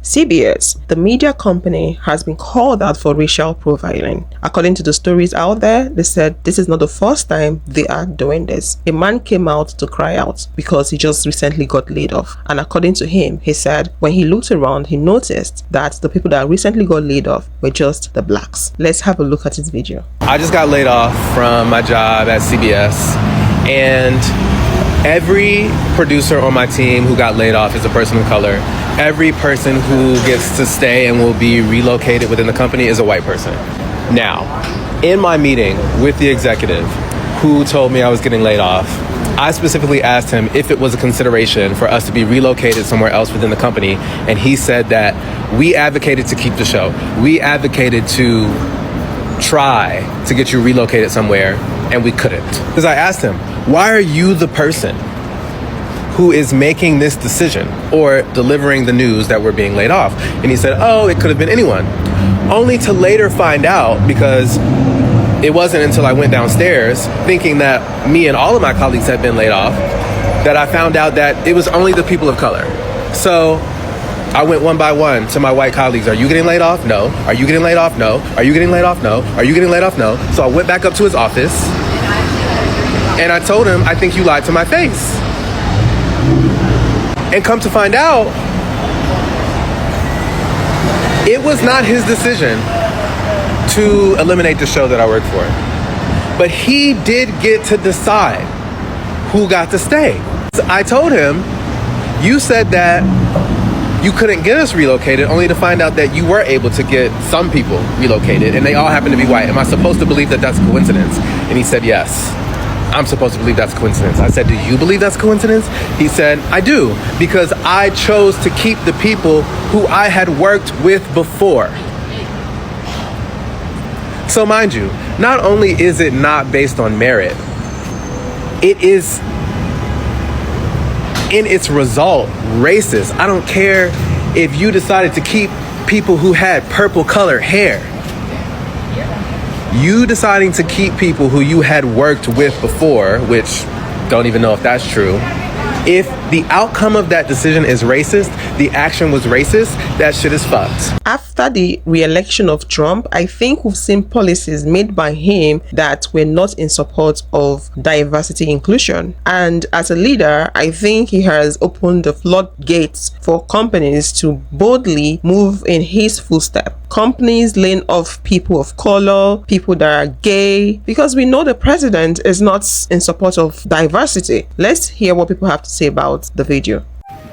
CBS, the media company, has been called out for racial profiling. According to the stories out there, they said this is not the first time they are doing this. A man came out to cry out because he just recently got laid off. And according to him, he said when he looked around, he noticed that the people that recently got laid off were just the blacks. Let's have a look at his video. I just got laid off from my job at CBS, and every producer on my team who got laid off is a person of color. Every person who gets to stay and will be relocated within the company is a white person. Now, in my meeting with the executive who told me I was getting laid off, I specifically asked him if it was a consideration for us to be relocated somewhere else within the company, and he said that we advocated to keep the show. We advocated to try to get you relocated somewhere, and we couldn't. Because I asked him, why are you the person who is making this decision or delivering the news that we're being laid off? And he said, oh, it could have been anyone. Only to later find out, because it wasn't until I went downstairs thinking that me and all of my colleagues had been laid off, that I found out that it was only the people of color. So I went one by one to my white colleagues. Are you getting laid off? No. Are you getting laid off? No. Are you getting laid off? No. Are you getting laid off? No. So I went back up to his office and I told him, I think you lied to my face. And come to find out, it was not his decision to eliminate the show that I work for. But he did get to decide who got to stay. So I told him, you said that you couldn't get us relocated, only to find out that you were able to get some people relocated, and they all happen to be white. Am I supposed to believe that that's a coincidence? And he said, yes. I'm supposed to believe that's coincidence. I said, do you believe that's coincidence? He said, I do, because I chose to keep the people who I had worked with before. So mind you, not only is it not based on merit, it is in its result racist. I don't care if you decided to keep people who had purple colored hair. You deciding to keep people who you had worked with before, which don't even know if that's true. If the outcome of that decision is racist, the action was racist, that shit is fucked. After the re-election of Trump, I think we've seen policies made by him that were not in support of diversity inclusion. And as a leader, I think he has opened the floodgates for companies to boldly move in his footsteps. Companies laying off people of color, people that are gay, because we know the president is not in support of diversity. Let's hear what people have to say about the video.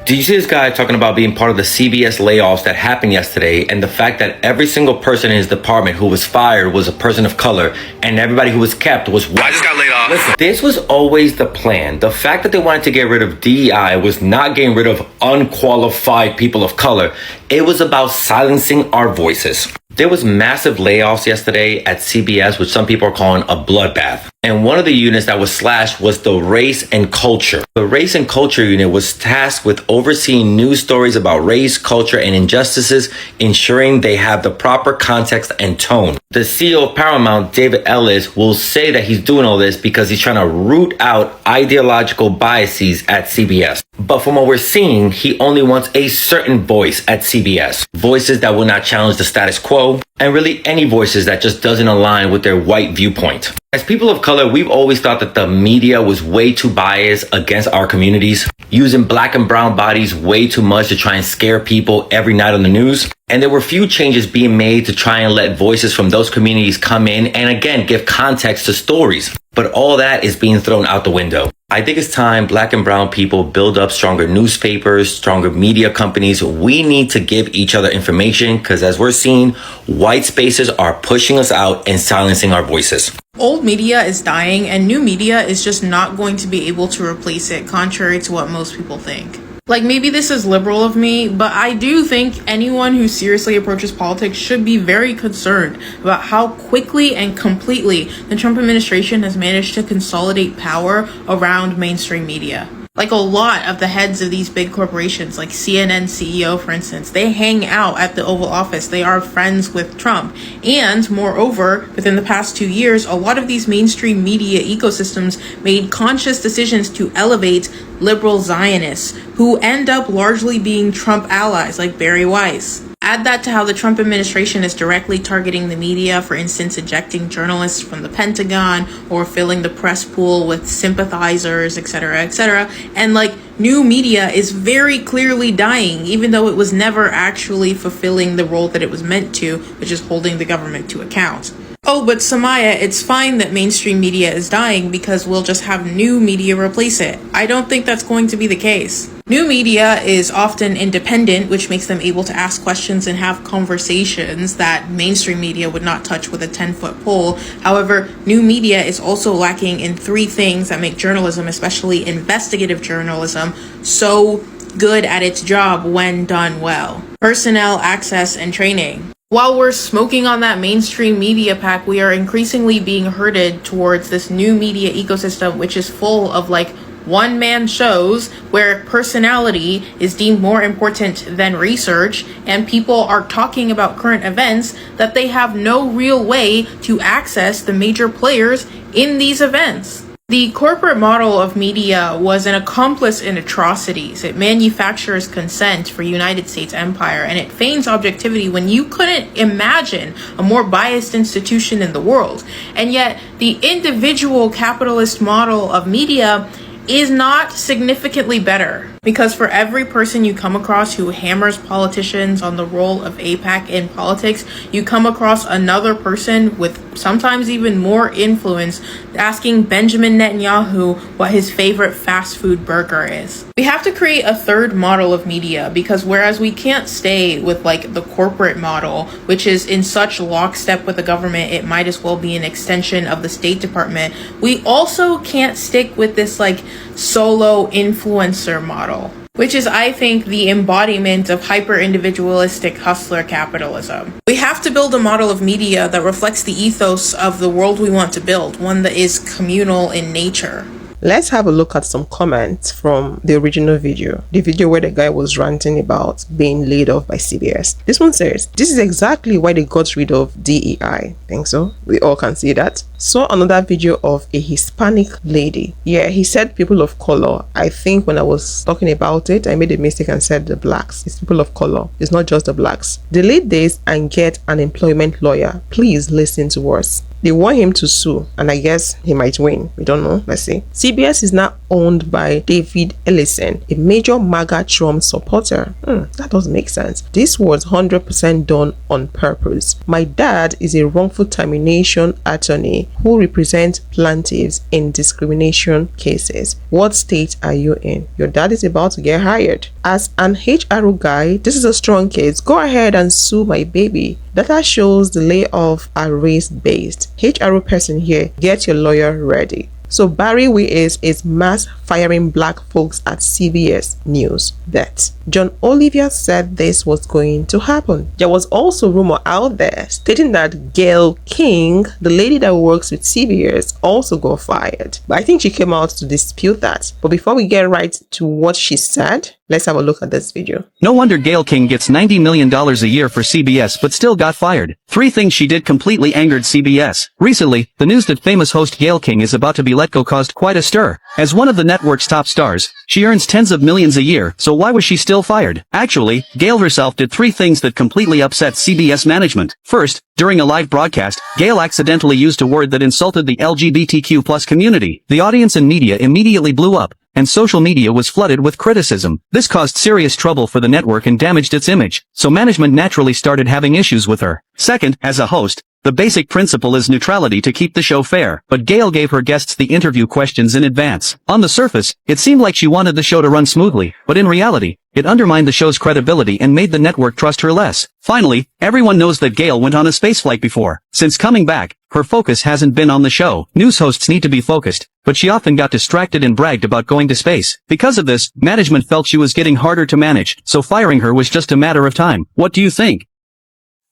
Did you see this guy talking about being part of the CBS layoffs that happened yesterday, and the fact that every single person in his department who was fired was a person of color, and everybody who was kept was white? I just got laid off. Listen, this was always the plan. The fact that they wanted to get rid of DEI was not getting rid of unqualified people of color. It was about silencing our voices. There was massive layoffs yesterday at CBS, which some people are calling a bloodbath. And one of the units that was slashed was the race and culture. The race and culture unit was tasked with overseeing news stories about race, culture, and injustices, ensuring they have the proper context and tone. The CEO of Paramount, David Ellis, will say that he's doing all this because he's trying to root out ideological biases at CBS. But from what we're seeing, he only wants a certain voice at CBS. Voices that will not challenge the status quo, and really any voices that just doesn't align with their white viewpoint. As people of color, we've always thought that the media was way too biased against our communities, using black and brown bodies way too much to try and scare people every night on the news. And there were few changes being made to try and let voices from those communities come in and again give context to stories. But all that is being thrown out the window. I think it's time black and brown people build up stronger newspapers, stronger media companies. We need to give each other information because as we're seeing, white spaces are pushing us out and silencing our voices. Old media is dying and new media is just not going to be able to replace it, contrary to what most people think. Like, maybe this is liberal of me, but I do think anyone who seriously approaches politics should be very concerned about how quickly and completely the Trump administration has managed to consolidate power around mainstream media. Like a lot of the heads of these big corporations, like CNN CEO, for instance, they hang out at the Oval Office. They are friends with Trump. And moreover, within the past 2 years, a lot of these mainstream media ecosystems made conscious decisions to elevate liberal Zionists who end up largely being Trump allies, like Barry Weiss. Add that to how the Trump administration is directly targeting the media, for instance, ejecting journalists from the Pentagon or filling the press pool with sympathizers, etc., and like new media is very clearly dying, even though it was never actually fulfilling the role that it was meant to, which is holding the government to account. Oh, but Samaya, it's fine that mainstream media is dying because we'll just have new media replace it. I don't think that's going to be the case. New media is often independent, which makes them able to ask questions and have conversations that mainstream media would not touch with a 10-foot pole. However, new media is also lacking in 3 things that make journalism, especially investigative journalism, so good at its job when done well. Personnel, access, and training. While we're smoking on that mainstream media pack, we are increasingly being herded towards this new media ecosystem, which is full of like one-man shows where personality is deemed more important than research, and people are talking about current events that they have no real way to access the major players in these events. The corporate model of media was an accomplice in atrocities. It manufactures consent for United States empire, and it feigns objectivity when you couldn't imagine a more biased institution in the world. And yet, the individual capitalist model of media is not significantly better, because for every person you come across who hammers politicians on the role of APAC in politics, you come across another person with sometimes even more influence asking Benjamin Netanyahu what his favorite fast food burger is. We have to create a third model of media, because whereas we can't stay with like the corporate model, which is in such lockstep with the government, it might as well be an extension of the State Department, we also can't stick with this like solo influencer model, which is, I think, the embodiment of hyper-individualistic hustler capitalism. We have to build a model of media that reflects the ethos of the world we want to build, one that is communal in nature. Let's have a look at some comments from the original video, the video where the guy was ranting about being laid off by CBS. This one says, this is exactly why they got rid of DEI. Think so? We all can see that. Saw another video of a Hispanic lady. Yeah, he said people of color. I think when I was talking about it, I made a mistake and said the blacks. It's people of color. It's not just the blacks. Delete this and get an employment lawyer. Please listen to us. They want him to sue, and I guess he might win. We don't know. Let's see. CBS is now owned by David Ellison, a major MAGA Trump supporter. That doesn't make sense. This was 100% done on purpose. My dad is a wrongful termination attorney who represents plaintiffs in discrimination cases. What state are you in? Your dad is about to get hired. As an HRO guy, this is a strong case. Go ahead and sue my baby. Data shows the layoff are race-based. HRO person here, get your lawyer ready. So Barry Weiss is mass firing black folks at CBS News. That John Oliver said this was going to happen. There was also rumor out there stating that Gayle King, the lady that works with CBS, also got fired. But I think she came out to dispute that. But before we get right to what she said, let's have a look at this video. No wonder Gayle King gets $90 million a year for CBS but still got fired. 3 things she did completely angered CBS. Recently, the news that famous host Gayle King is about to be let go caused quite a stir. As one of the network's top stars, she earns tens of millions a year, so why was she still fired? Actually, Gayle herself did 3 things that completely upset CBS management. First, during a live broadcast, Gayle accidentally used a word that insulted the LGBTQ+ community. The audience and media immediately blew up, and social media was flooded with criticism. This caused serious trouble for the network and damaged its image, so management naturally started having issues with her. Second, as a host, the basic principle is neutrality to keep the show fair, but Gayle gave her guests the interview questions in advance. On the surface, it seemed like she wanted the show to run smoothly, but in reality, it undermined the show's credibility and made the network trust her less. Finally, everyone knows that Gayle went on a spaceflight before. Since coming back, her focus hasn't been on the show. News hosts need to be focused, but she often got distracted and bragged about going to space. Because of this, management felt she was getting harder to manage, so firing her was just a matter of time. What do you think?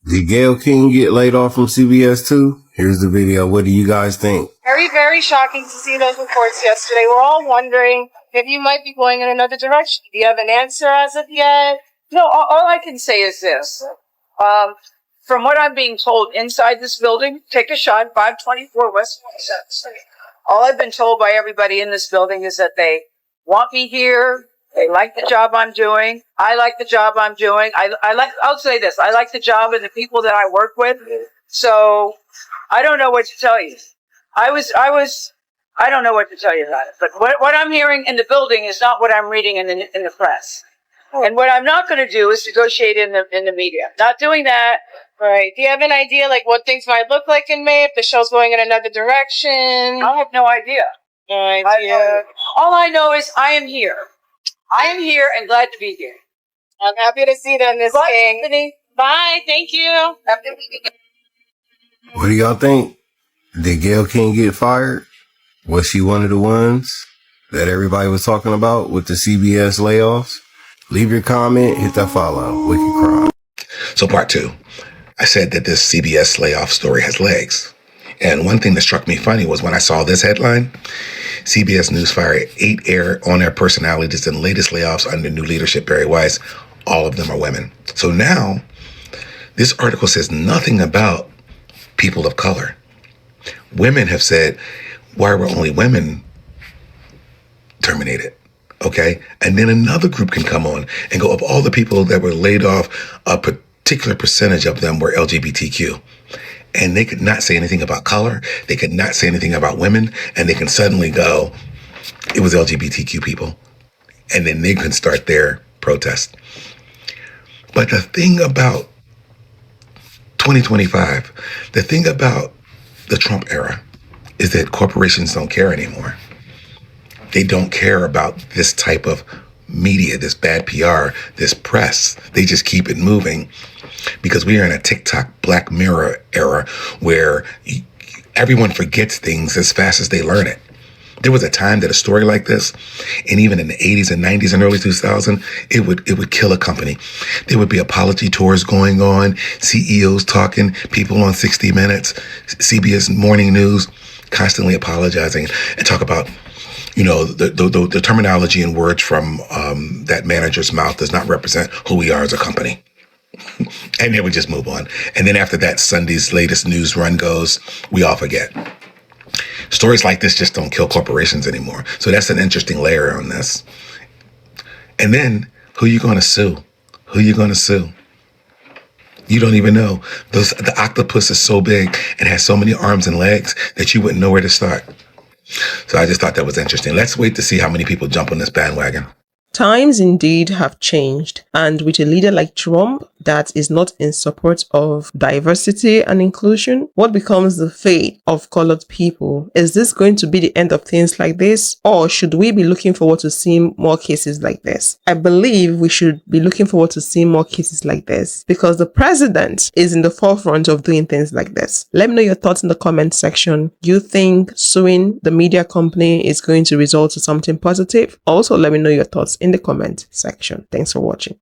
Did Gayle King get laid off from CBS too? Here's the video. What do you guys think? Very, very shocking to see those reports yesterday. We're all wondering, that you might be going in another direction. Do you have an answer as of yet? No, all I can say is this. From what I'm being told inside this building, take a shot, 524 West 27th Street. All I've been told by everybody in this building is that they want me here. They like the job I'm doing. I like the job I'm doing. I'll say this. I like the job and the people that I work with. So I don't know what to tell you. I don't know what to tell you about it. But what I'm hearing in the building is not what I'm reading in the press. And what I'm not going to do is negotiate in the media. Not doing that. All right. Do you have an idea, like, what things might look like in May if the show's going in another direction? I have no idea. All I know is I am here. I am here and glad to be here. I'm happy to see them, Miss King. Anthony. Bye. Thank you. What do y'all think? Did Gayle King get fired? Was she one of the ones that everybody was talking about with the CBS layoffs? Leave your comment, hit that follow. Wicked Crime. So part 2. I said that this CBS layoff story has legs. And one thing that struck me funny was when I saw this headline, CBS News fired 8 on-air personalities in latest layoffs under new leadership, Barry Weiss. All of them are women. So now, this article says nothing about people of color. Women have said, why were only women terminated? Okay? And then another group can come on and go, of all the people that were laid off, a particular percentage of them were LGBTQ. And they could not say anything about color. They could not say anything about women. And they can suddenly go, it was LGBTQ people. And then they can start their protest. But the thing about 2025, the thing about the Trump era is that corporations don't care anymore. They don't care about this type of media, this bad PR, this press. They just keep it moving because we are in a TikTok Black Mirror era where everyone forgets things as fast as they learn it. There was a time that a story like this, and even in the 80s and 90s and early 2000s, it would kill a company. There would be apology tours going on, CEOs talking, people on 60 Minutes, CBS Morning News, constantly apologizing and talk about, the terminology and words from that manager's mouth does not represent who we are as a company. And then we just move on. And then after that, Sunday's latest news run goes, we all forget. Stories like this just don't kill corporations anymore. So that's an interesting layer on this. And then, who you going to sue? Who you going to sue? You don't even know. The octopus is so big and has so many arms and legs that you wouldn't know where to start. So I just thought that was interesting. Let's wait to see how many people jump on this bandwagon. Times indeed have changed, and with a leader like Trump that is not in support of diversity and inclusion, what becomes the fate of colored people? Is this going to be the end of things like this, or should we be looking forward to seeing more cases like this? I believe we should be looking forward to seeing more cases like this because the president is in the forefront of doing things like this. Let me know your thoughts in the comment section. You think suing the media company is going to result in something positive? Also, let me know your thoughts in the comment section. Thanks for watching.